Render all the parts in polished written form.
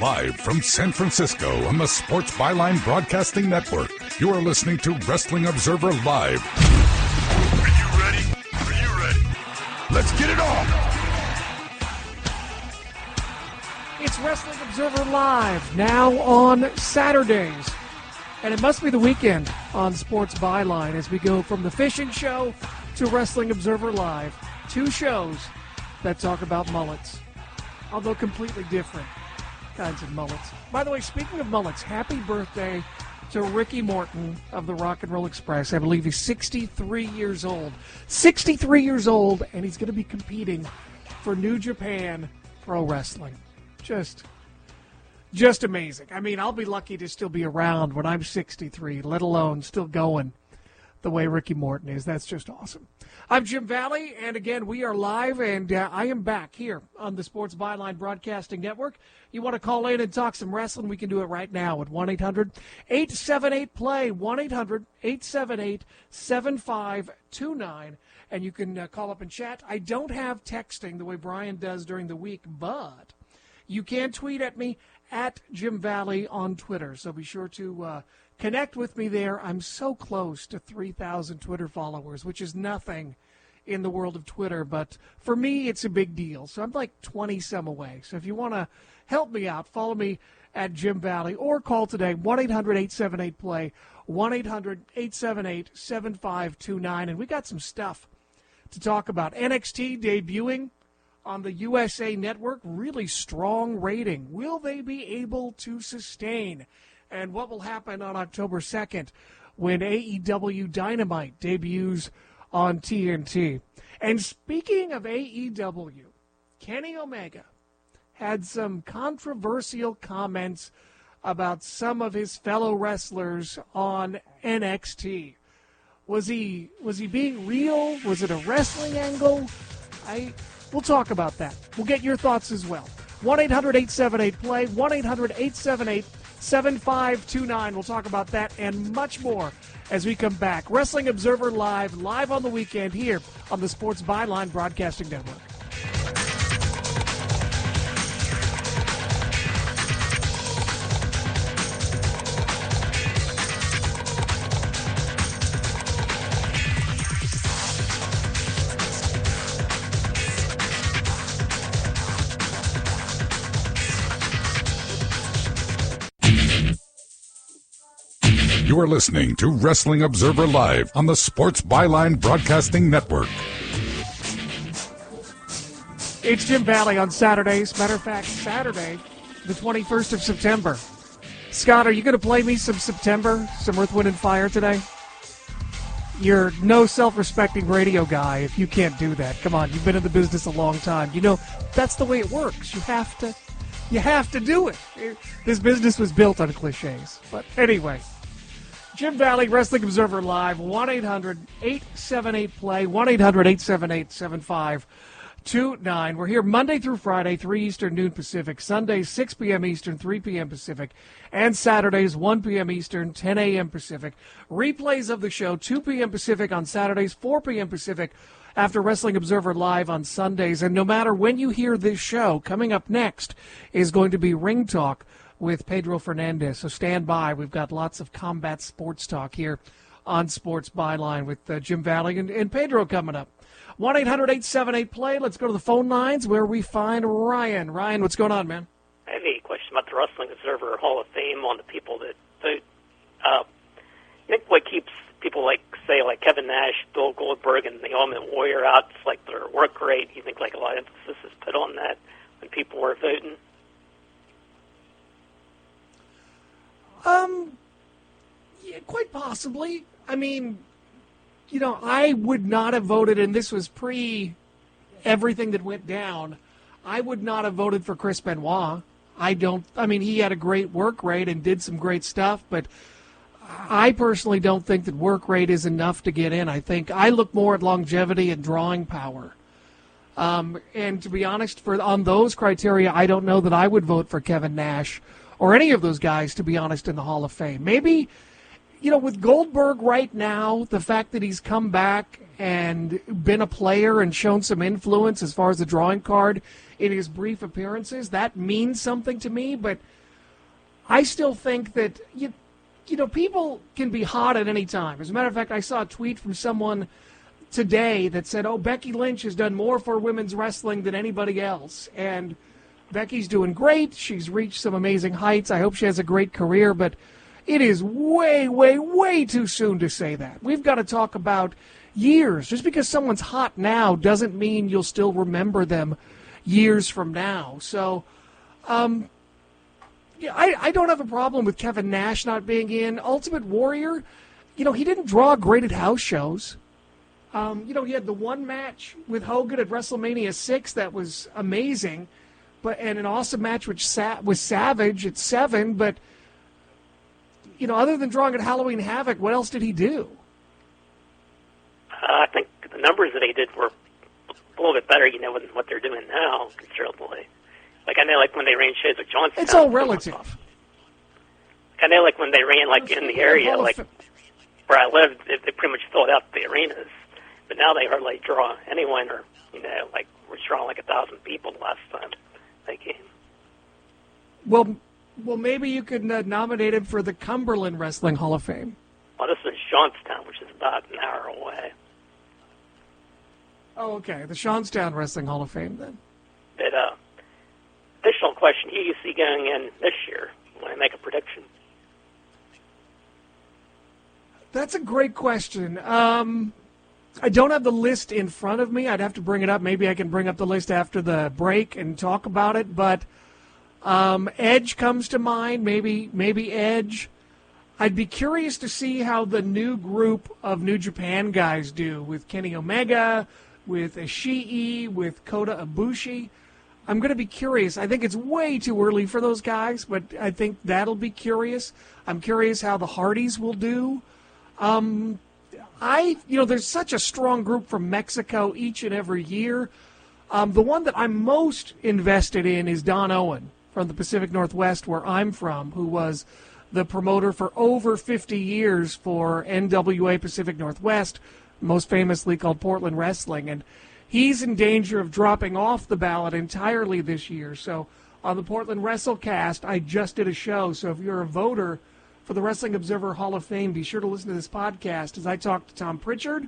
Live from San Francisco on the Sports Byline Broadcasting Network, you are listening to Wrestling Observer Live. Are you ready? Are you ready? Let's get it on! It's Wrestling Observer Live, now on Saturdays. And it must be the weekend on Sports Byline as we go from the fishing show to Wrestling Observer Live. Two shows that talk about mullets, although completely different kinds of mullets. By the way, speaking of mullets, happy birthday to Ricky Morton of the Rock and Roll Express. I believe he's 63 years old. 63 years old, and he's going to be competing for New Japan Pro Wrestling. Just amazing. I mean, I'll be lucky to still be around when I'm 63, let alone still going the way Ricky Morton is. That's just awesome. I'm Jim Valley, and again, we are live, and I am back here on the Sports Byline Broadcasting Network. You want to call in and talk some wrestling, we can do it right now at 1-800-878-PLAY, 1-800-878-7529, and you can call up and chat. I don't have texting the way Brian does during the week, but you can tweet at me at Jim Valley on Twitter, so be sure to connect with me there. I'm so close to 3,000 Twitter followers, which is nothing in the world of Twitter, but for me, it's a big deal. So I'm like 20-some away. So if you want to help me out, follow me at Jim Valley or call today, 1-800-878-PLAY, 1-800-878-7529. And we got some stuff to talk about. NXT debuting on the USA Network, really strong rating. Will they be able to sustain? And what will happen on October 2nd when AEW Dynamite debuts on TNT? And speaking of AEW, Kenny Omega had some controversial comments about some of his fellow wrestlers on NXT. Was he being real? Was it a wrestling angle? We'll talk about that. We'll get your thoughts as well. 1-800-878-PLAY, 1-800-878-7529. We'll talk about that and much more as we come back. Wrestling Observer live on the weekend here on the Sports Byline Broadcasting Network. You are listening to Wrestling Observer Live on the Sports Byline Broadcasting Network. It's Jim Valley on Saturdays. Matter of fact, Saturday, the 21st of September. Scott, are you going to play me some September, some Earth, Wind, and Fire today? You're no self-respecting radio guy if you can't do that. Come on, you've been in the business a long time. You know, that's the way it works. You have to do it. This business was built on cliches. But anyway, Jim Valley, Wrestling Observer Live, 1-800-878-PLAY, 1-800-878-7529. We're here Monday through Friday, 3 Eastern, noon Pacific, Sundays, 6 p.m. Eastern, 3 p.m. Pacific, and Saturdays, 1 p.m. Eastern, 10 a.m. Pacific. Replays of the show, 2 p.m. Pacific on Saturdays, 4 p.m. Pacific, after Wrestling Observer Live on Sundays. And no matter when you hear this show, coming up next is going to be Ring Talk with Pedro Fernandez. So stand by. We've got lots of combat sports talk here on Sports Byline with Jim Valley and Pedro coming up. 1-800-878-PLAY. Let's go to the phone lines where we find Ryan. Ryan, what's going on, man? I have a question about the Wrestling Observer Hall of Fame on the people that vote. I think what keeps people like Kevin Nash, Bill Goldberg, and the Ultimate Warrior out, it's like their work rate. You think like a lot of emphasis is put on that when people were voting? Yeah, quite possibly. I mean, you know, I would not have voted, and this was pre everything that went down. I would not have voted for Chris Benoit. I mean, he had a great work rate and did some great stuff, but I personally don't think that work rate is enough to get in. I think I look more at longevity and drawing power. And to be honest, on those criteria, I don't know that I would vote for Kevin Nash or any of those guys, to be honest, in the Hall of Fame. Maybe, you know, with Goldberg right now, the fact that he's come back and been a player and shown some influence as far as the drawing card in his brief appearances. That means something to me, but I still think that, you know, people can be hot at any time. As a matter of fact, I saw a tweet from someone today that said, oh, Becky Lynch has done more for women's wrestling than anybody else. And Becky's doing great. She's reached some amazing heights. I hope she has a great career, but it is way, way, way too soon to say that. We've got to talk about years. Just because someone's hot now doesn't mean you'll still remember them years from now. So, yeah, I don't have a problem with Kevin Nash not being in. Ultimate Warrior, you know, he didn't draw great at house shows. You know, he had the one match with Hogan at WrestleMania 6 that was amazing, and an awesome match with Savage at 7, but, you know, other than drawing at Halloween Havoc, what else did he do? I think the numbers that he did were a little bit better, you know, than what they're doing now, considerably. Like, I know, like, when they ran shows with Johnstown. It's all relative. I know, like, when they ran, like, in the area, like, where I lived, they pretty much filled out the arenas. But now they hardly draw anyone, or, you know, like, we're drawing like 1,000 people the last time they came. Well, maybe you could nominate him for the Cumberland Wrestling Hall of Fame. Well, this is Johnstown, which is about an hour away. Oh, okay. The Johnstown Wrestling Hall of Fame, then. But, additional question, who you see going in this year when I make a prediction? That's a great question. I don't have the list in front of me. I'd have to bring it up. Maybe I can bring up the list after the break and talk about it. But Edge comes to mind, maybe Edge. I'd be curious to see how the new group of New Japan guys do with Kenny Omega, with Ishii, with Kota Ibushi. I'm going to be curious. I think it's way too early for those guys, but I think that'll be curious. I'm curious how the Hardys will do. There's such a strong group from Mexico each and every year. The one that I'm most invested in is Don Owen from the Pacific Northwest, where I'm from, who was the promoter for over 50 years for NWA Pacific Northwest, most famously called Portland Wrestling. And he's in danger of dropping off the ballot entirely this year. So on the Portland Wrestlecast, I just did a show. So if you're a voter for the Wrestling Observer Hall of Fame, be sure to listen to this podcast as I talk to Tom Prichard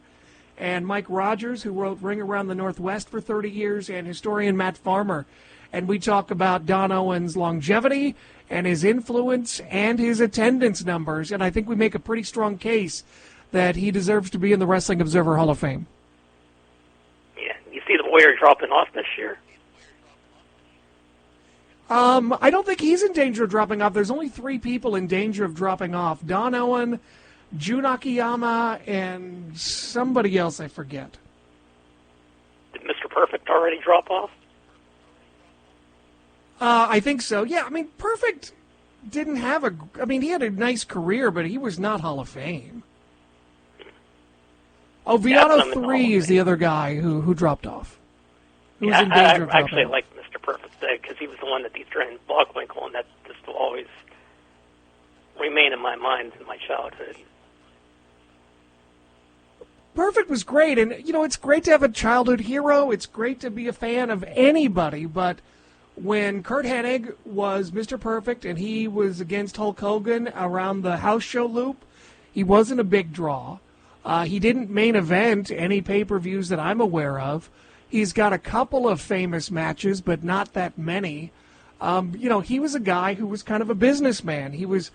and Mike Rodgers, who wrote Ring Around the Northwest for 30 years, and historian Matt Farmer. And we talk about Don Owen's longevity and his influence and his attendance numbers. And I think we make a pretty strong case that he deserves to be in the Wrestling Observer Hall of Fame. Yeah, you see the Warrior dropping off this year? I don't think he's in danger of dropping off. There's only 3 people in danger of dropping off. Don Owen, Jun Akiyama, and somebody else I forget. Did Mr. Perfect already drop off? I think so. Yeah, I mean, Perfect didn't have he had a nice career, but he was not Hall of Fame. Oh, Viano 3 is the other guy who dropped off. Who's in danger of dropping actually off. Like Mr. Perfect because he was the one that he trained Blockwinkle, and that just will always remain in my mind in my childhood. Perfect was great, and, you know, it's great to have a childhood hero. It's great to be a fan of anybody, but when Kurt Hennig was Mr. Perfect and he was against Hulk Hogan around the house show loop, he wasn't a big draw. He didn't main event any pay-per-views that I'm aware of. He's got a couple of famous matches, but not that many. He was a guy who was kind of a businessman. He was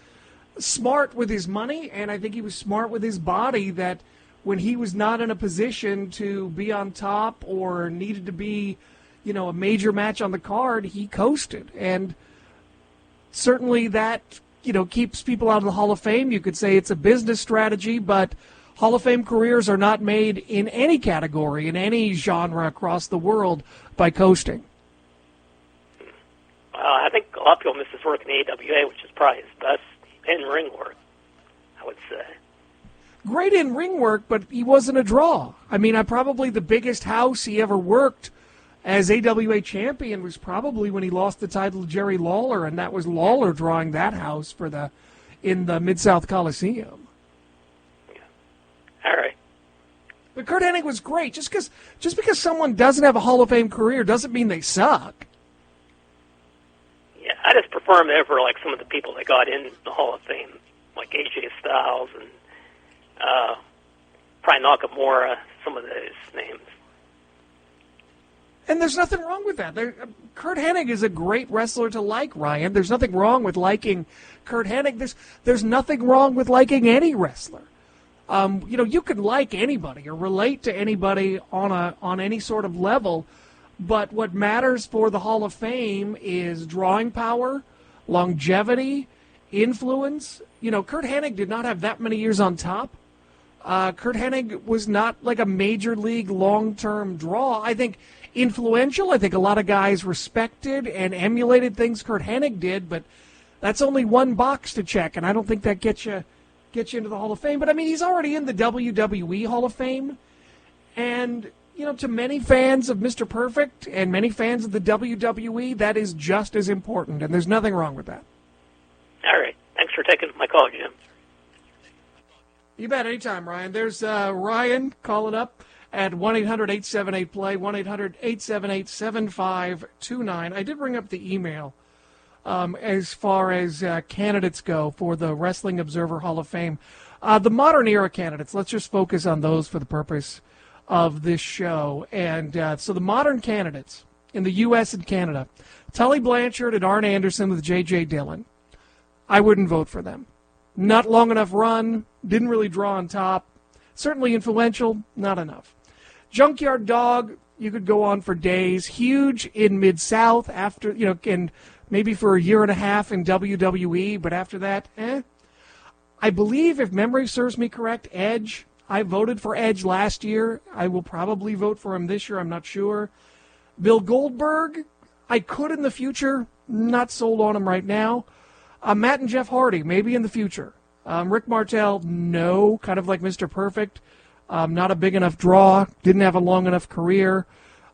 smart with his money, and I think he was smart with his body, that when he was not in a position to be on top or needed to be, a major match on the card, he coasted. And certainly that, keeps people out of the Hall of Fame. You could say it's a business strategy, but Hall of Fame careers are not made in any category, in any genre across the world, by coasting. I think a lot of people miss his work in the AWA, which is probably his best in-ring work, I would say. Great in-ring work, but he wasn't a draw. Probably the biggest house he ever worked as AWA champion was probably when he lost the title to Jerry Lawler, and that was Lawler drawing that house in the Mid-South Coliseum. All right. But Curt Hennig was great. Just because someone doesn't have a Hall of Fame career doesn't mean they suck. Yeah, I just prefer him over like some of the people that got in the Hall of Fame, like AJ Styles and probably Nakamura, some of those names. And there's nothing wrong with that. Curt Hennig is a great wrestler to like, Ryan. There's nothing wrong with liking Curt Hennig. There's nothing wrong with liking any wrestler. You can like anybody or relate to anybody on any sort of level, but what matters for the Hall of Fame is drawing power, longevity, influence. Curt Hennig did not have that many years on top. Curt Hennig was not like a major league long-term draw. I think influential. I think a lot of guys respected and emulated things Curt Hennig did, but that's only one box to check, and I don't think that gets you into the Hall of Fame. But, I mean, he's already in the WWE Hall of Fame, and, to many fans of Mr. Perfect and many fans of the WWE, that is just as important, and there's nothing wrong with that. All right. Thanks for taking my call, Jim. You bet. Anytime, Ryan. There's Ryan calling up at 1-800-878-PLAY, 1-800-878-7529. I did bring up the email as far as candidates go for the Wrestling Observer Hall of Fame. The modern era candidates, let's just focus on those for the purpose of this show. And so the modern candidates in the U.S. and Canada, Tully Blanchard and Arn Anderson with J.J. Dillon. I wouldn't vote for them. Not long enough run, didn't really draw on top. Certainly influential, not enough. Junkyard Dog, you could go on for days. Huge in Mid-South after, and maybe for a year and a half in WWE, but after that, I believe, if memory serves me correct, Edge. I voted for Edge last year. I will probably vote for him this year. I'm not sure. Bill Goldberg, I could in the future. Not sold on him right now. Matt and Jeff Hardy, maybe in the future. Rick Martel, no, kind of like Mr. Perfect. Not a big enough draw, didn't have a long enough career.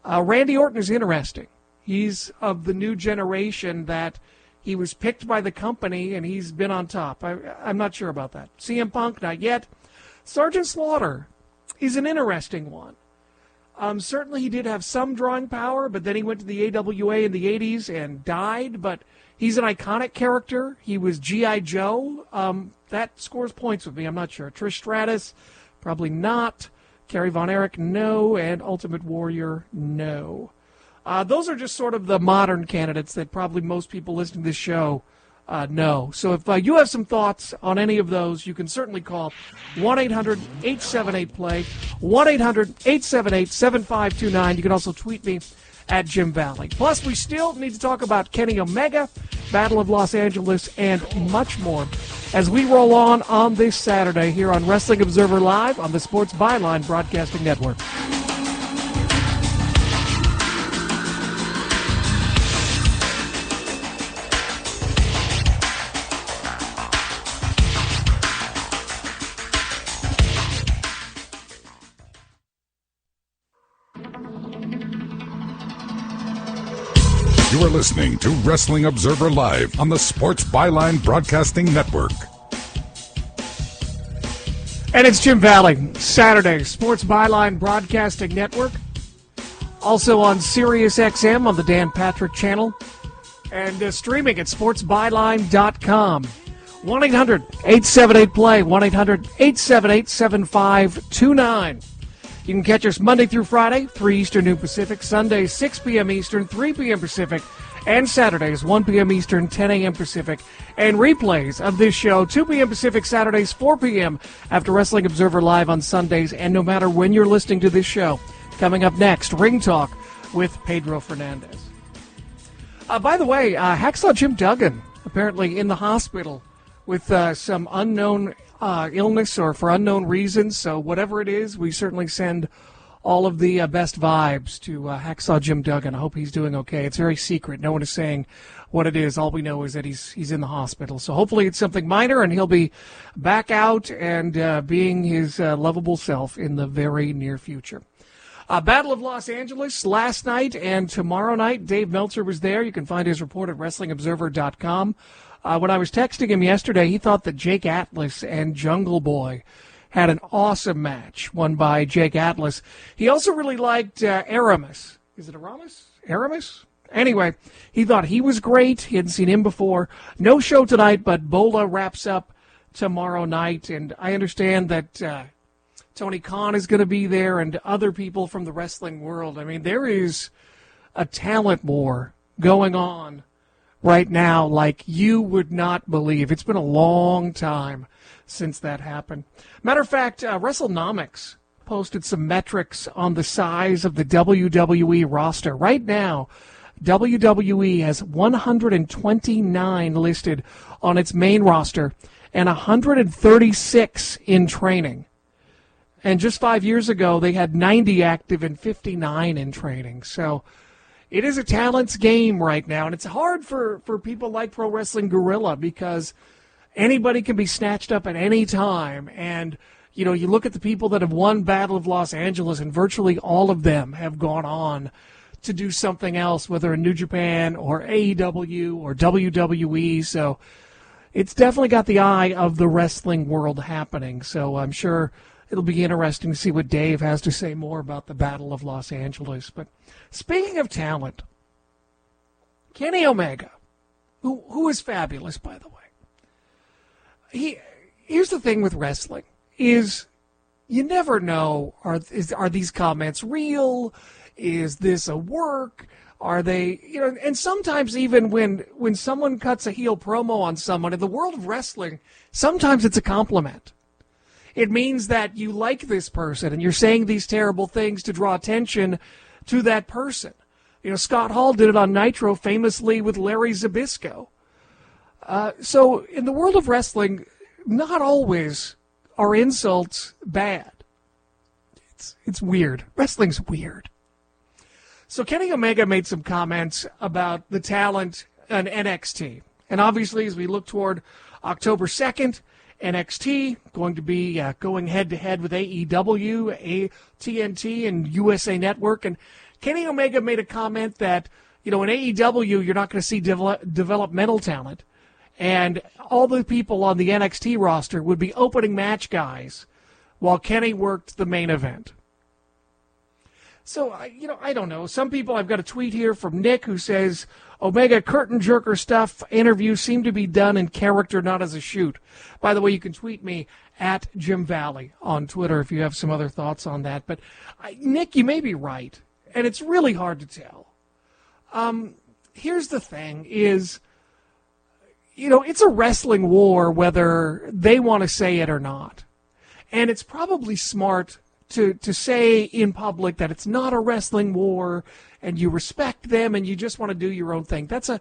Randy Orton is interesting. He's of the new generation that he was picked by the company and he's been on top. I'm not sure about that. CM Punk, not yet. Sergeant Slaughter is an interesting one. Certainly he did have some drawing power, but then he went to the AWA in the 80s and died, but he's an iconic character. He was G.I. Joe. That scores points with me. I'm not sure. Trish Stratus, probably not. Kerry Von Erich, no. And Ultimate Warrior, no. Those are just sort of the modern candidates that probably most people listening to this show know. So if you have some thoughts on any of those, you can certainly call 1-800-878-PLAY, 1-800-878-7529. You can also tweet me at Jim Valley. Plus, we still need to talk about Kenny Omega, Battle of Los Angeles, and much more as we roll on this Saturday here on Wrestling Observer Live on the Sports Byline Broadcasting Network. You are listening to Wrestling Observer Live on the Sports Byline Broadcasting Network. And it's Jim Valley, Saturday, Sports Byline Broadcasting Network. Also on Sirius XM on the Dan Patrick channel. And streaming at sportsbyline.com. 1-800-878-PLAY, 1-800-878-7529. You can catch us Monday through Friday, 3 Eastern, noon Pacific, Sundays, 6 p.m. Eastern, 3 p.m. Pacific, and Saturdays, 1 p.m. Eastern, 10 a.m. Pacific, and replays of this show, 2 p.m. Pacific, Saturdays, 4 p.m. after Wrestling Observer Live on Sundays, and no matter when you're listening to this show. Coming up next, Ring Talk with Pedro Fernandez. By the way, Hacksaw Jim Duggan, apparently in the hospital with some unknown illness or for unknown reasons. So whatever it is, we certainly send all of the best vibes to Hacksaw Jim Duggan. I hope he's doing okay. It's very secret. No one is saying what it is. All we know is that he's in the hospital. So hopefully it's something minor and he'll be back out and being his lovable self in the very near future. Battle of Los Angeles last night and tomorrow night. Dave Meltzer was there. You can find his report at WrestlingObserver.com. When I was texting him yesterday, he thought that Jake Atlas and Jungle Boy had an awesome match won by Jake Atlas. He also really liked Aramis. Is it Aramis? Aramis? Anyway, he thought he was great. He hadn't seen him before. No show tonight, but Bola wraps up tomorrow night. And I understand that Tony Khan is going to be there and other people from the wrestling world. I mean, there is a talent war going on right now like you would not believe. It's been a long time since that happened. Matter of fact, WrestleNomics posted some metrics on the size of the WWE roster. Right now, WWE has 129 listed on its main roster and 136 in training. And just 5 years ago, they had 90 active and 59 in training. So it is a talent's game right now, and it's hard for people like Pro Wrestling Guerrilla because anybody can be snatched up at any time. And, you know, you look at the people that have won Battle of Los Angeles, and virtually all of them have gone on to do something else, whether in New Japan or AEW or WWE. So it's definitely got the eye of the wrestling world happening. So I'm sure it'll be interesting to see what Dave has to say more about the Battle of Los Angeles. But speaking of talent, Kenny Omega, who is fabulous, by the way. Here's the thing with wrestling, is you never know, are these comments real? Is this a work? Are they, you know, and sometimes even when someone cuts a heel promo on someone, in the world of wrestling, sometimes it's a compliment. It means that you like this person and you're saying these terrible things to draw attention to that person. You know, Scott Hall did it on Nitro famously with Larry Zbyszko. So in the world of wrestling, not always are insults bad. It's weird. Wrestling's weird. So Kenny Omega made some comments about the talent on NXT. And obviously, as we look toward October 2nd, NXT going to be going head-to-head with AEW, TNT, and USA Network. And Kenny Omega made a comment that, you know, in AEW, you're not going to see developmental talent. And all the people on the NXT roster would be opening match guys while Kenny worked the main event. So, you know, I don't know. Some people, I've got a tweet here from Nick who says, Omega curtain jerker stuff interviews seem to be done in character, not as a shoot. By the way, you can tweet me at Jim Valley on Twitter if you have some other thoughts on that. But, Nick, you may be right, and it's really hard to tell. Here's the thing is, you know, it's a wrestling war whether they want to say it or not. And it's probably smart to say in public that it's not a wrestling war and you respect them and you just want to do your own thing. That's a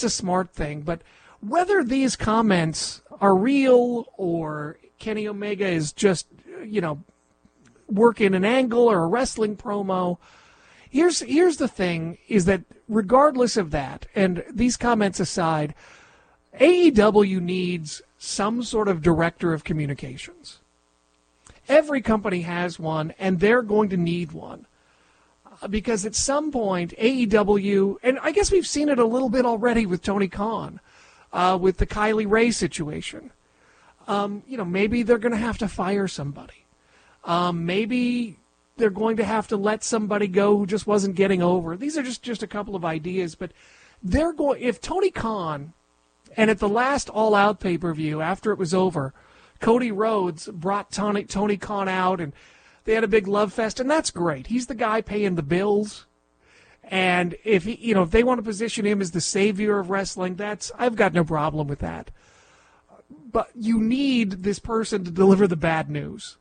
smart thing. But whether these comments are real or Kenny Omega is just, you know, working an angle or a wrestling promo, here's the thing is that regardless of that, and these comments aside, AEW needs some sort of director of communications. Every company has one, and they're going to need one. Because at some point, AEW, and I guess we've seen it a little bit already with Tony Khan, with the Kylie Ray situation. You know, maybe they're going to have to fire somebody. Maybe they're going to have to let somebody go who just wasn't getting over. These are just a couple of ideas, but they're going. If Tony Khan, and at the last All Out pay-per-view, after it was over, Cody Rhodes brought Tony Khan out, and they had a big love fest, and that's great. He's the guy paying the bills, and if they want to position him as the savior of wrestling, I've got no problem with that. But you need this person to deliver the bad news.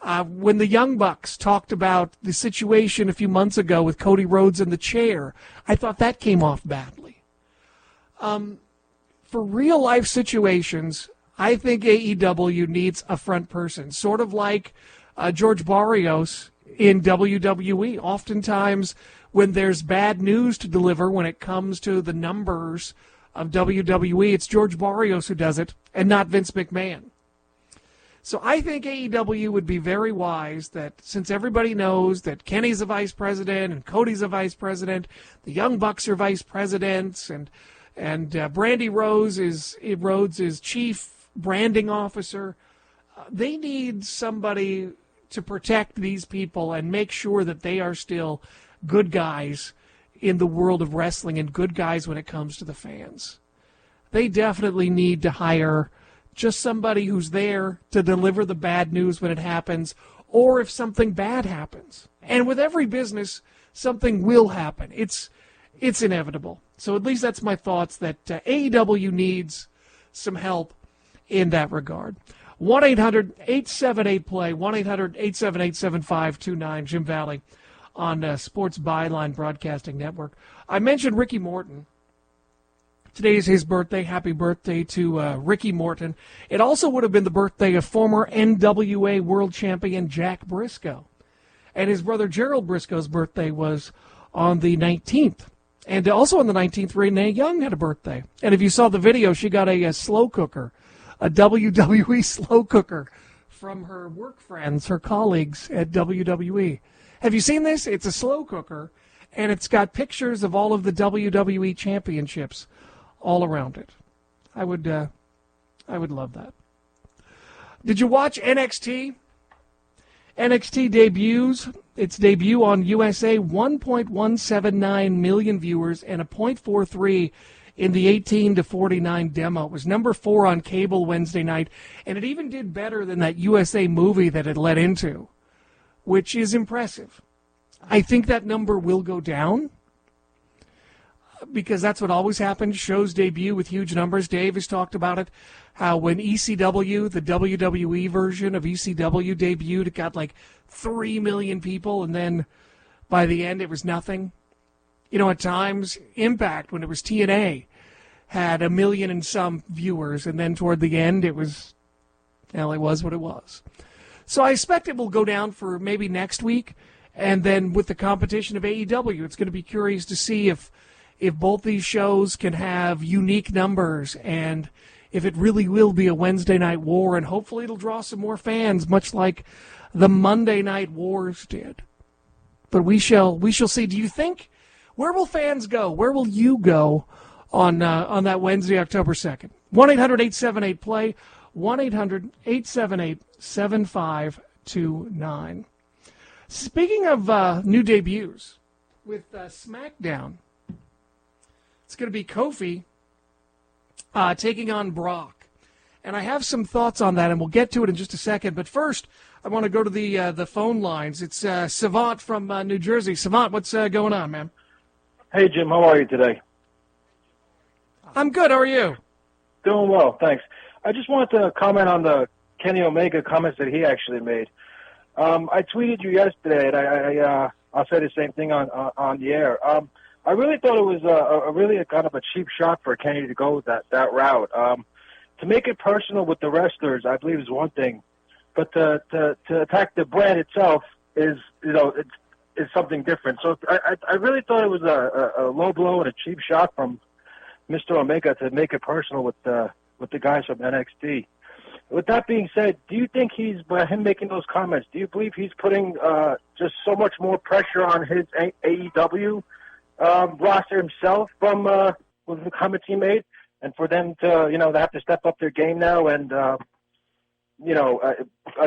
When the Young Bucks talked about the situation a few months ago with Cody Rhodes in the chair, I thought that came off badly. For real-life situations, I think AEW needs a front person, sort of like George Barrios in WWE. Oftentimes, when there's bad news to deliver when it comes to the numbers of WWE, it's George Barrios who does it, and not Vince McMahon. So I think AEW would be very wise that since everybody knows that Kenny's a vice president and Cody's a vice president, the Young Bucks are vice presidents, and Brandy Rhodes is chief branding officer. They need somebody to protect these people and make sure that they are still good guys in the world of wrestling and good guys when it comes to the fans. They definitely need to hire just somebody who's there to deliver the bad news when it happens, or if something bad happens. And with every business, something will happen. It's inevitable. So at least that's my thoughts, that AEW needs some help in that regard. 1-800-878-PLAY, 1-800-878-7529, Jim Valley on Sports Byline Broadcasting Network. I mentioned Ricky Morton. Today is his birthday. Happy birthday to Ricky Morton. It also would have been the birthday of former NWA World Champion Jack Briscoe. And his brother Gerald Briscoe's birthday was on the 19th. And also on the 19th, Renee Young had a birthday. And if you saw the video, she got a slow cooker, a WWE slow cooker from her work friends, her colleagues at WWE. Have you seen this? It's a slow cooker, and it's got pictures of all of the WWE championships all around it. I would love that. Did you watch NXT? NXT debuts. Its debut on USA, 1.179 million viewers and a .43 in the 18 to 49 demo. It was number 4 on cable Wednesday night, and it even did better than that USA movie that it led into, which is impressive. I think that number will go down because that's what always happens. Shows debut with huge numbers. Dave has talked about it, how when ECW, the WWE version of ECW debuted, it got like 3 million people, and then by the end it was nothing. You know, at times, Impact, when it was TNA, had 1 million and some viewers, and then toward the end it was what it was. So I expect it will go down for maybe next week, and then with the competition of AEW, it's going to be curious to see if both these shows can have unique numbers, and if it really will be a Wednesday night war, and hopefully it'll draw some more fans, much like the Monday Night Wars did. But we shall see. Do you think, where will fans go? Where will you go on that Wednesday, October 2nd? 1-800-878-PLAY, 1-800-878-7529. Speaking of new debuts, with SmackDown, it's going to be Kofi taking on Brock. And I have some thoughts on that, and we'll get to it in just a second. But first, I want to go to the phone lines. It's Savant from New Jersey. Savant, what's going on, man? Hey, Jim. How are you today? I'm good. How are you? Doing well, thanks. I just wanted to comment on the Kenny Omega comments that he actually made. I tweeted you yesterday, and I'll say the same thing on the air. I really thought it was a really kind of a cheap shot for Kenny to go that route. To make it personal with the wrestlers, I believe, is one thing, but to attack the brand itself is something different. So I really thought it was a low blow and a cheap shot from Mr. Omega to make it personal with the guys from NXT. With that being said, do you think by him making those comments, do you believe he's putting just so much more pressure on his AEW roster himself from with the comments he made, and for them to they have to step up their game now, and I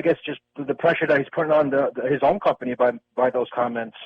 guess just the pressure that he's putting on his own company by those comments?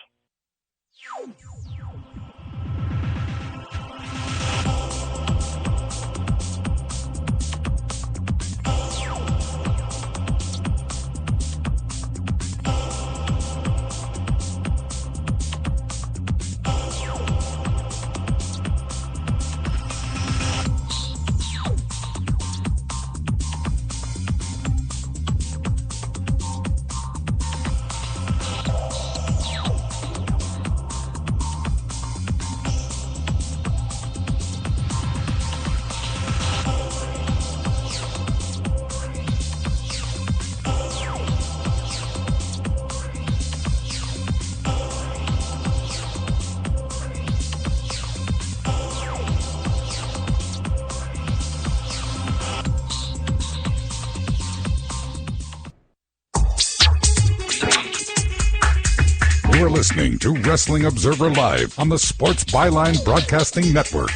You're listening to Wrestling Observer Live on the Sports Byline Broadcasting Network.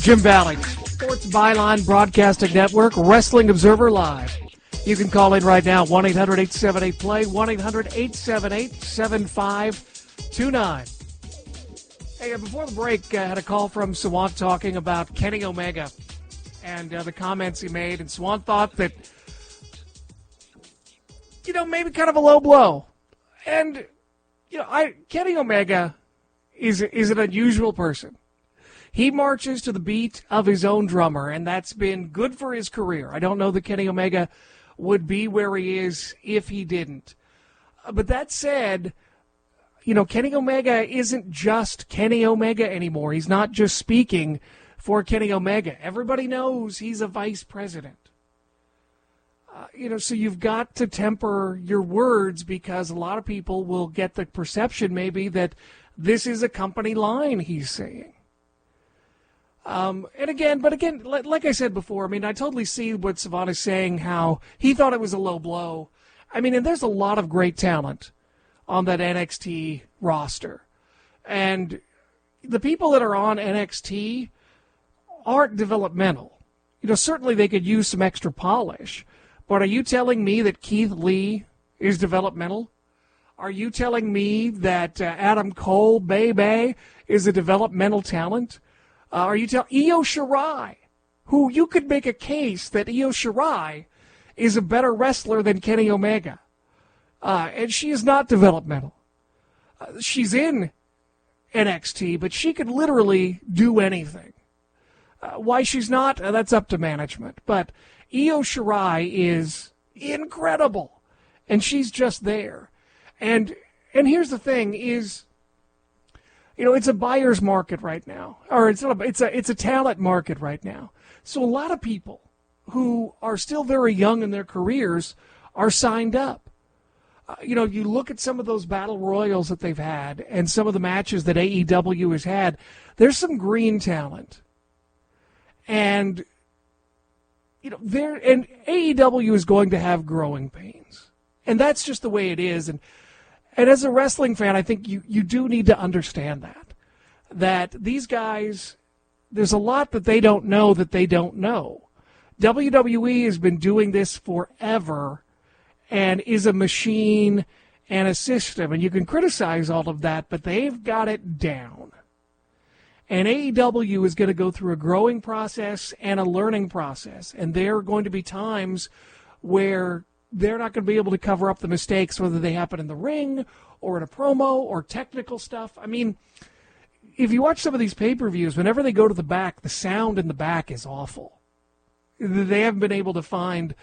Jim Valley, Sports Byline Broadcasting Network, Wrestling Observer Live. You can call in right now, 1-800-878-PLAY, 1-800-878-7529. Hey, before the break, I had a call from Sawant talking about Kenny Omega and the comments he made. And Sawant thought that, maybe kind of a low blow. And, Kenny Omega is an unusual person. He marches to the beat of his own drummer, and that's been good for his career. I don't know that Kenny Omega would be where he is if he didn't. But that said, Kenny Omega isn't just Kenny Omega anymore. He's not just speaking for Kenny Omega. Everybody knows he's a vice president. So you've got to temper your words because a lot of people will get the perception maybe that this is a company line he's saying. But again, like I said before, I totally see what Savant is saying, how he thought it was a low blow. And there's a lot of great talent on that NXT roster. And the people that are on NXT aren't developmental. Certainly they could use some extra polish. But are you telling me that Keith Lee is developmental? Are you telling me that Adam Cole, Bay, is a developmental talent? Are you telling Io Shirai, who you could make a case that Io Shirai is a better wrestler than Kenny Omega? And she is not developmental. She's in NXT, but she could literally do anything. Why she's not, that's up to management. But Io Shirai is incredible, and she's just there. And here's the thing is, it's a buyer's market right now, or it's a talent market right now. So a lot of people who are still very young in their careers are signed up. You look at some of those battle royals that they've had and some of the matches that AEW has had, there's some green talent. And, and AEW is going to have growing pains. And that's just the way it is. And as a wrestling fan, I think you do need to understand that these guys, there's a lot that they don't know that they don't know. WWE has been doing this forever and is a machine and a system. And you can criticize all of that, but they've got it down. And AEW is going to go through a growing process and a learning process. And there are going to be times where they're not going to be able to cover up the mistakes, whether they happen in the ring or in a promo or technical stuff. If you watch some of these pay-per-views, whenever they go to the back, the sound in the back is awful. They haven't been able to find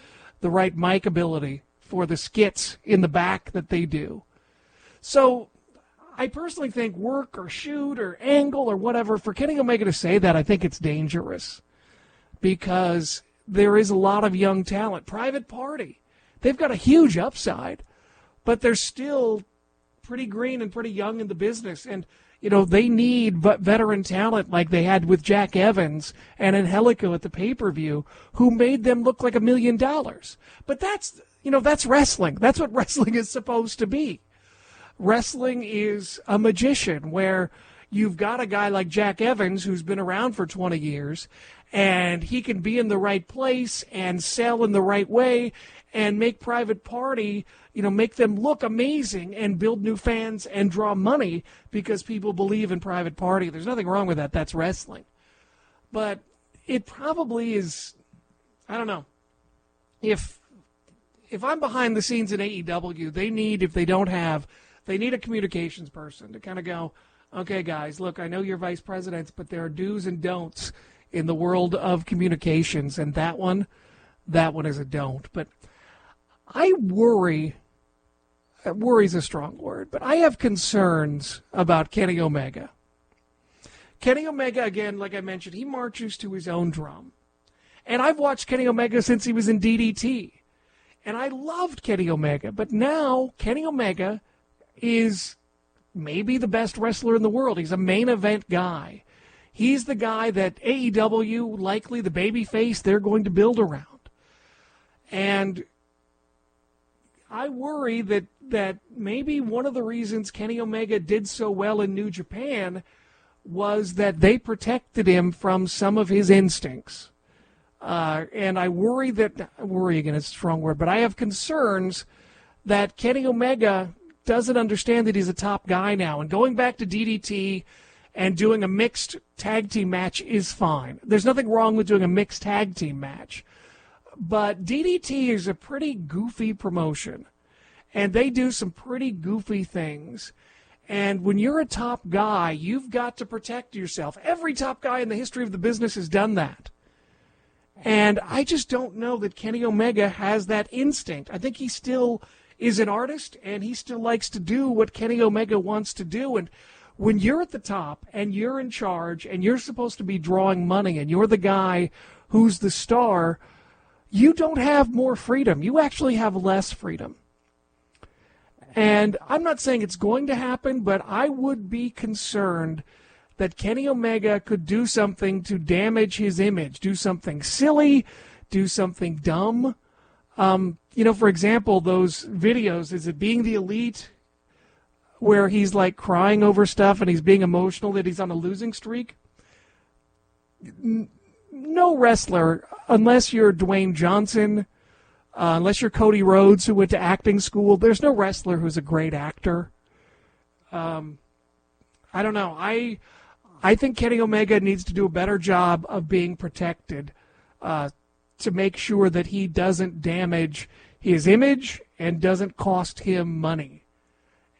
the right mic ability for the skits in the back that they do. So I personally think work or shoot or angle or whatever, for Kenny Omega to say that, I think it's dangerous because there is a lot of young talent. Private Party, they've got a huge upside, but they're still pretty green and pretty young in the business. And, they need veteran talent like they had with Jack Evans and Angelico at the pay-per-view, who made them look like $1 million. But that's wrestling. That's what wrestling is supposed to be. Wrestling is a magician where you've got a guy like Jack Evans who's been around for 20 years, and he can be in the right place and sell in the right way and make Private Party, make them look amazing and build new fans and draw money because people believe in Private Party. There's nothing wrong with that. That's wrestling. But it probably is, I don't know. If I'm behind the scenes in AEW, they need a communications person to kind of go, okay, guys, look, I know you're vice presidents, but there are do's and don'ts in the world of communications, and that one is a don't. But I worry is a strong word, but I have concerns about Kenny Omega. Kenny Omega, again, like I mentioned, he marches to his own drum. And I've watched Kenny Omega since he was in DDT. And I loved Kenny Omega, but now Kenny Omega is maybe the best wrestler in the world. He's a main event guy. He's the guy that AEW, likely the babyface, they're going to build around. And I worry that maybe one of the reasons Kenny Omega did so well in New Japan was that they protected him from some of his instincts. And I worry again, it's a strong word, but I have concerns that Kenny Omega doesn't understand that he's a top guy now. And going back to DDT and doing a mixed tag team match is fine. There's nothing wrong with doing a mixed tag team match. But DDT is a pretty goofy promotion, and they do some pretty goofy things. And when you're a top guy, you've got to protect yourself. Every top guy in the history of the business has done that. And I just don't know that Kenny Omega has that instinct. I think he still is an artist, and he still likes to do what Kenny Omega wants to do. And when you're at the top, and you're in charge, and you're supposed to be drawing money, and you're the guy who's the star, you don't have more freedom. You actually have less freedom. And I'm not saying it's going to happen, but I would be concerned that Kenny Omega could do something to damage his image, do something silly, do something dumb. For example, those videos, is it Being the Elite, where he's like crying over stuff and he's being emotional that he's on a losing streak? No wrestler, unless you're Dwayne Johnson, unless you're Cody Rhodes, who went to acting school, there's no wrestler who's a great actor. I don't know. I think Kenny Omega needs to do a better job of being protected to make sure that he doesn't damage his image and doesn't cost him money.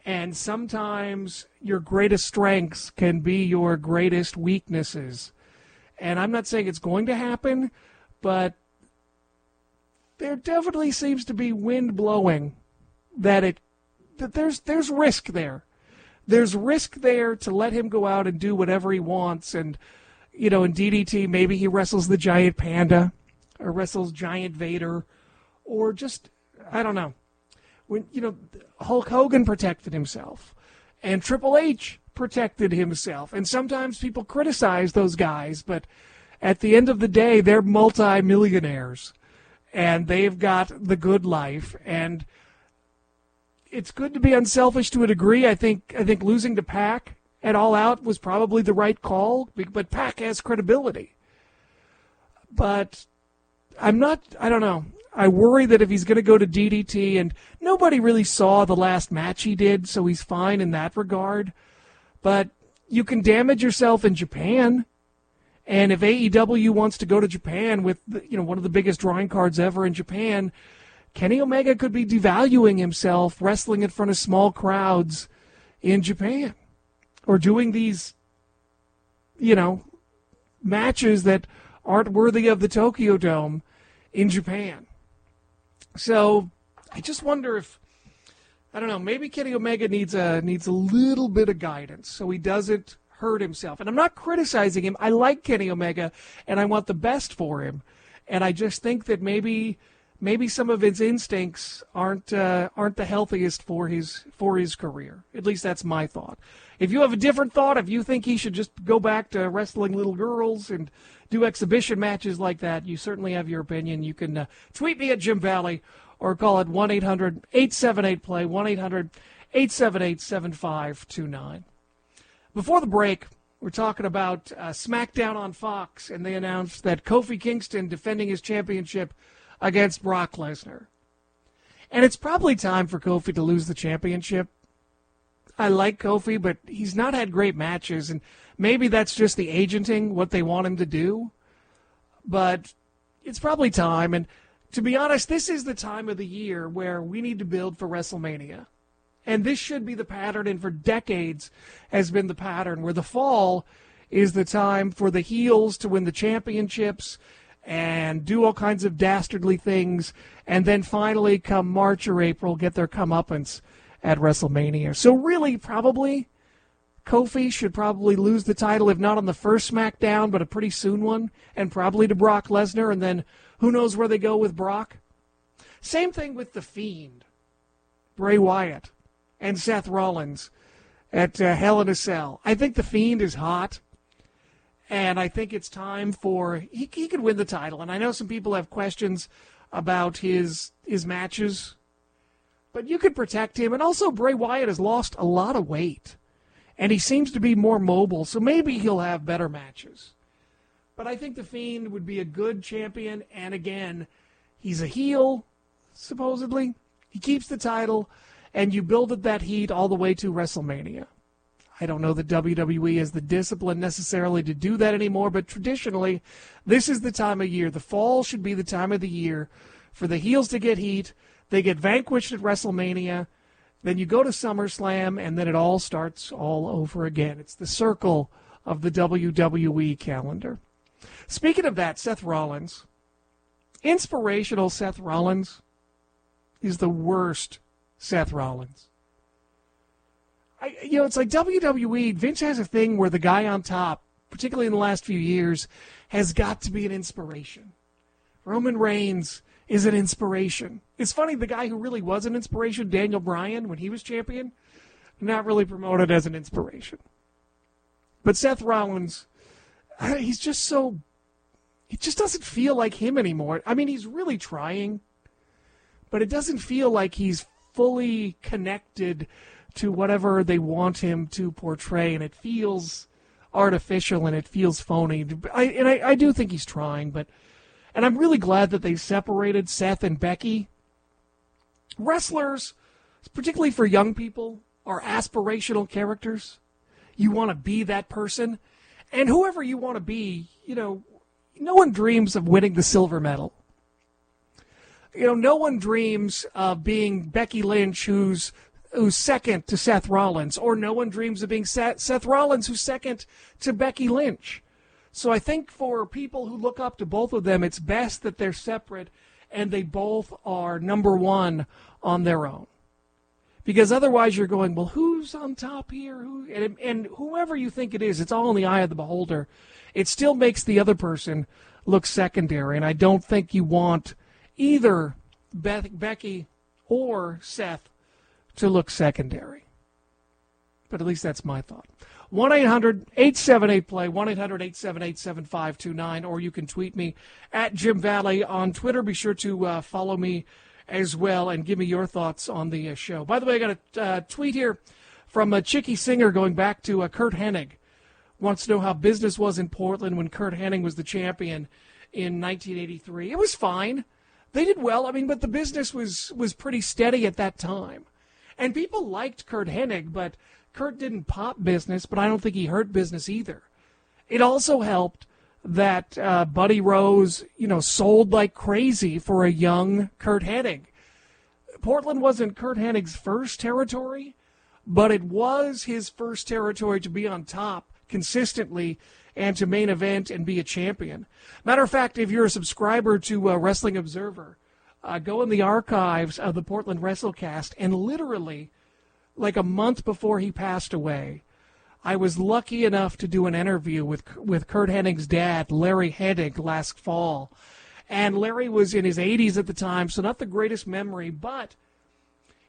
And sometimes your greatest strengths can be your greatest weaknesses. And I'm not saying it's going to happen, but there definitely seems to be wind blowing that there's risk there. There's risk there to let him go out and do whatever he wants. And, in DDT, maybe he wrestles the Giant Panda or wrestles Giant Vader, or just, I don't know. When, Hulk Hogan protected himself, and Triple H protected himself. And sometimes people criticize those guys, but at the end of the day, they're multi-millionaires, and they've got the good life. And it's good to be unselfish to a degree. I think losing to Pac at All Out was probably the right call, but Pac has credibility. But I don't know. I worry that if he's going to go to DDT, and nobody really saw the last match he did, so he's fine in that regard. But you can damage yourself in Japan. And if AEW wants to go to Japan with one of the biggest drawing cards ever in Japan, Kenny Omega could be devaluing himself wrestling in front of small crowds in Japan, or doing these, matches that aren't worthy of the Tokyo Dome in Japan. So I just wonder if, I don't know, maybe Kenny Omega needs a little bit of guidance so he doesn't hurt himself. And I'm not criticizing him. I like Kenny Omega, and I want the best for him. And I just think that maybe some of his instincts aren't the healthiest for his career. At least that's my thought. If you have a different thought, if you think he should just go back to wrestling little girls and do exhibition matches like that, you certainly have your opinion. You can tweet me at Jim Valley or call it 1-800-878-PLAY, 1-800-878-7529. Before the break, we're talking about SmackDown on Fox, and they announced that Kofi Kingston defending his championship against Brock Lesnar. And it's probably time for Kofi to lose the championship. I like Kofi, but he's not had great matches, and maybe that's just the agenting, what they want him to do. But it's probably time, and to be honest, this is the time of the year where we need to build for WrestleMania. And this should be the pattern, and for decades has been the pattern, where the fall is the time for the heels to win the championships and do all kinds of dastardly things, and then finally come March or April get their comeuppance at WrestleMania. So really, probably, Kofi should probably lose the title, if not on the first SmackDown, but a pretty soon one, and probably to Brock Lesnar, and then who knows where they go with Brock. Same thing with The Fiend, Bray Wyatt, and Seth Rollins at Hell in a Cell. I think The Fiend is hot, and I think it's time for... He could win the title, and I know some people have questions about his matches, but you could protect him. And also, Bray Wyatt has lost a lot of weight, and he seems to be more mobile, so maybe he'll have better matches. But I think The Fiend would be a good champion, and again, he's a heel, supposedly. He keeps the title, and you build up that heat all the way to WrestleMania. I don't know that WWE has the discipline necessarily to do that anymore, but traditionally, this is the time of year. The fall should be the time of the year for the heels to get heat. They get vanquished at WrestleMania. Then you go to SummerSlam, and then it all starts all over again. It's the circle of the WWE calendar. Speaking of that, Seth Rollins, inspirational Seth Rollins is the worst Seth Rollins. It's like WWE, Vince has a thing where the guy on top, particularly in the last few years, has got to be an inspiration. Roman Reigns is an inspiration. It's funny, the guy who really was an inspiration, Daniel Bryan, when he was champion, not really promoted as an inspiration. But Seth Rollins, he's just so, it just doesn't feel like him anymore. I mean, he's really trying, but it doesn't feel like he's fully connected to whatever they want him to portray, and it feels artificial and it feels phony. I do think he's trying, and I'm really glad that they separated Seth and Becky. Wrestlers, particularly for young people, are aspirational characters. You want to be that person, and whoever you want to be, no one dreams of winning the silver medal. No one dreams of being Becky Lynch, who's second to Seth Rollins, or no one dreams of being Seth Rollins, who's second to Becky Lynch. So I think for people who look up to both of them, it's best that they're separate and they both are number one on their own. Because otherwise you're going, well, who's on top here? And whoever you think it is, it's all in the eye of the beholder. It still makes the other person look secondary, and I don't think you want either Becky or Seth to look secondary. But at least that's my thought. 1-800-878-PLAY, 1-800-878-7529, or you can tweet me at Jim Valley on Twitter. Be sure to follow me as well and give me your thoughts on the show. By the way, I got a tweet here from Chicky Singer going back to Curt Hennig. Wants to know how business was in Portland when Curt Hennig was the champion in 1983. It was fine. They did well. But the business was pretty steady at that time. And people liked Curt Hennig, but Curt didn't pop business, but I don't think he hurt business either. It also helped that Buddy Rose, sold like crazy for a young Curt Hennig. Portland wasn't Curt Hennig's first territory, but it was his first territory to be on top consistently and to main event and be a champion. Matter of fact, if you're a subscriber to Wrestling Observer, go in the archives of the Portland Wrestlecast, and literally, like a month before he passed away, I was lucky enough to do an interview with Curt Hennig's dad, Larry Hennig, last fall. And Larry was in his 80s at the time, so not the greatest memory, but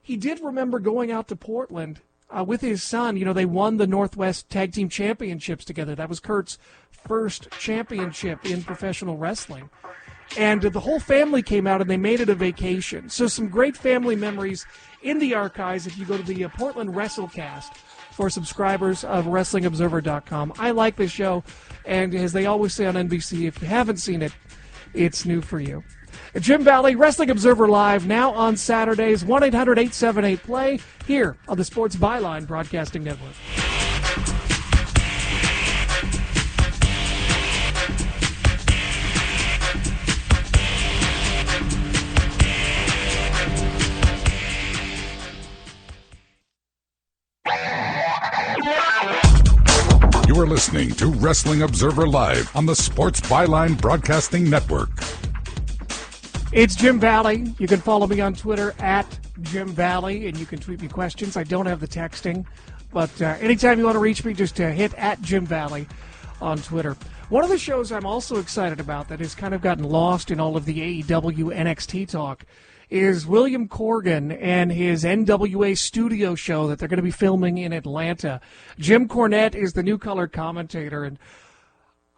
he did remember going out to Portland with his son. They won the Northwest Tag Team Championships together. That was Curt's first championship in professional wrestling. And the whole family came out, and they made it a vacation. So some great family memories in the archives if you go to the Portland Wrestlecast for subscribers of WrestlingObserver.com. I like this show, and as they always say on NBC, if you haven't seen it, it's new for you. Jim Valley, Wrestling Observer Live, now on Saturdays, 1-800-878-PLAY, here on the Sports Byline Broadcasting Network. You are listening to Wrestling Observer Live on the Sports Byline Broadcasting Network. It's Jim Valley. You can follow me on Twitter at Jim Valley, and you can tweet me questions. I don't have the texting, but anytime you want to reach me, just hit at Jim Valley on Twitter. One of the shows I'm also excited about that has kind of gotten lost in all of the AEW NXT talk is William Corgan and his NWA studio show that they're going to be filming in Atlanta. Jim Cornette is the new color commentator, and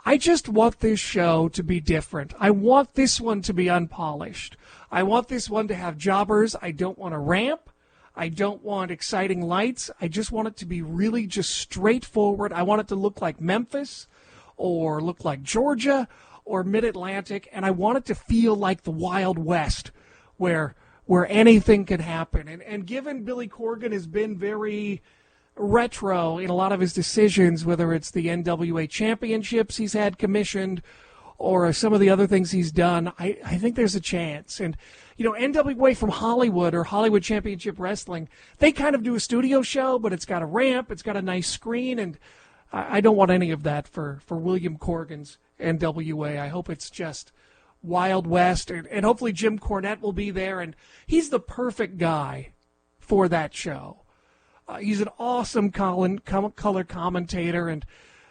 I just want this show to be different. I want this one to be unpolished. I want this one to have jobbers. I don't want a ramp. I don't want exciting lights. I just want it to be really just straightforward. I want it to look like Memphis or look like Georgia or Mid-Atlantic, and I want it to feel like the Wild West where anything can happen. And given Billy Corgan has been very retro in a lot of his decisions, whether it's the NWA championships he's had commissioned or some of the other things he's done, I think there's a chance. And, NWA from Hollywood or Hollywood Championship Wrestling, they kind of do a studio show, but it's got a ramp, it's got a nice screen, and I don't want any of that for William Corgan's NWA. I hope it's just Wild West, and hopefully Jim Cornette will be there, and he's the perfect guy for that show. He's an awesome color commentator, and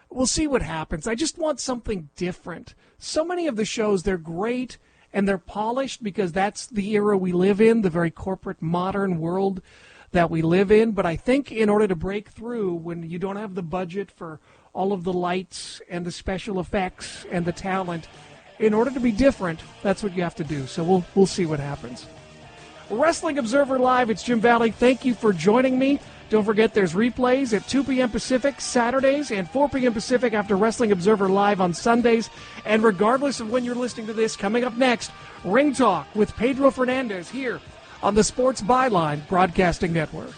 we'll see what happens. I just want something different. So many of the shows, they're great, and they're polished because that's the era we live in, the very corporate modern world that we live in. But I think in order to break through, when you don't have the budget for all of the lights and the special effects and the talent, in order to be different, that's what you have to do. So we'll see what happens. Wrestling Observer Live, it's Jim Valley. Thank you for joining me. Don't forget there's replays at 2 p.m. Pacific Saturdays and 4 p.m. Pacific after Wrestling Observer Live on Sundays. And regardless of when you're listening to this, coming up next, Ring Talk with Pedro Fernandez here on the Sports Byline Broadcasting Network.